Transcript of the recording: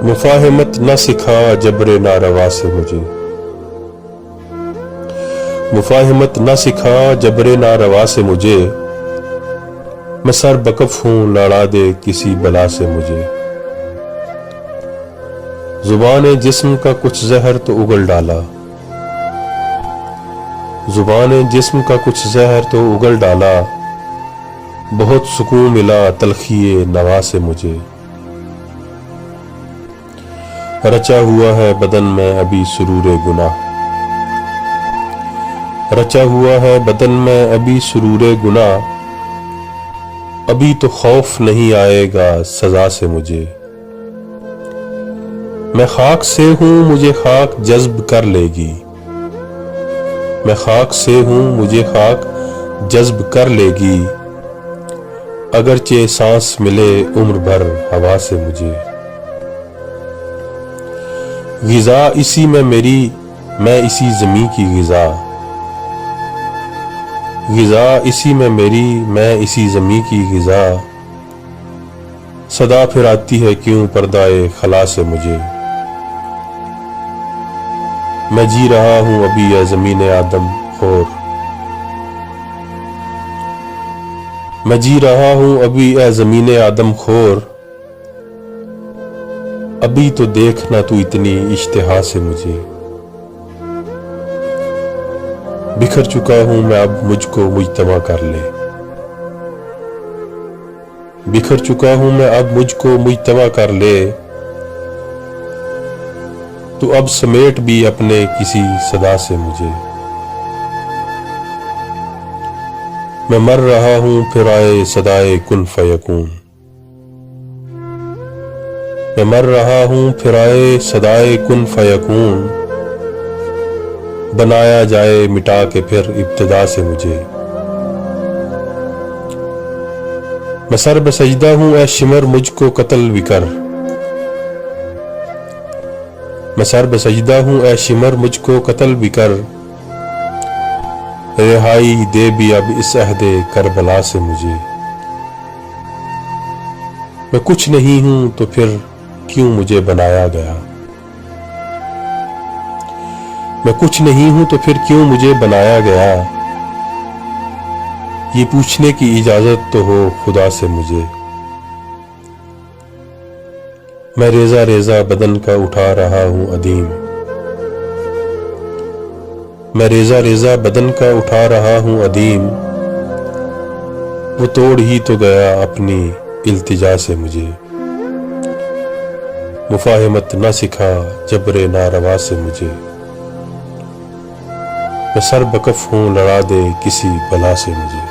मुफाहिमत न सिखा जबरे नारवा से मुझे, मुफाहिमत न सिखा जबरे नारवा से मुझे, मैं सर बकफ हूँ लड़ा दे किसी बला से मुझे। जुबान जिस्म का कुछ जहर तो उगल डाला, जुबान जिस्म का कुछ जहर तो उगल डाला, बहुत सुकून मिला तलखिए नवा से मुझे। रचा हुआ है बदन में अभी सुरूरे गुनाह, रचा हुआ है बदन में अभी सुरूरे गुनाह, अभी तो खौफ नहीं आएगा सजा से मुझे। मैं खाक से हूं मुझे खाक जज्ब कर लेगी, मैं खाक से हूं मुझे खाक जज्ब कर लेगी, अगरचे सांस मिले उम्र भर हवा से मुझे। ग़िज़ा इसी में मेरी मैं इसी ज़मीं की ग़िज़ा, ग़िज़ा इसी में मेरी मैं इसी ज़मीं की ग़िज़ा, सदा फिर आती है क्यों पर्दाए खला से मुझे। मैं जी रहा हूँ अभी ये ज़मीन आदम खोर, मैं जी रहा हूँ अभी ए ज़मीन आदम खोर, अभी तो देखना तू इतनी इश्तिहा से मुझे। बिखर चुका हूं मैं अब मुझको मुजतमा कर ले, बिखर चुका हूं मैं अब मुझको मुजतमा कर ले, तू अब समेट भी अपने किसी सदा से मुझे। मैं मर रहा हूं फिर आए सदाए कुन फयकून, मैं मर रहा हूं फिर आए सदाए कुन फयकून, बनाया जाए मिटा के फिर इब्तिदा से मुझे। मैं सर बसजदा हूं ए शिमर मुझको कत्ल भी कर, मैं सर बसजदा हूं ए शिमर मुझको कत्ल भी कर, रिहाई दे भी अब इस अहदे करबला से मुझे। मैं कुछ नहीं हूं तो फिर क्यों मुझे बनाया गया, मैं कुछ नहीं हूं तो फिर क्यों मुझे बनाया गया, ये पूछने की इजाजत तो हो खुदा से मुझे। मैं रेजा रेजा बदन का उठा रहा हूं अदीम, मैं रेजा रेजा बदन का उठा रहा हूं अदीम, वो तोड़ ही तो गया अपनी इल्तिजा से मुझे। मुफाहिमत न सिखा जबरे नारवा से मुझे, मैं सर बकफ हूँ लड़ा दे किसी बला से मुझे।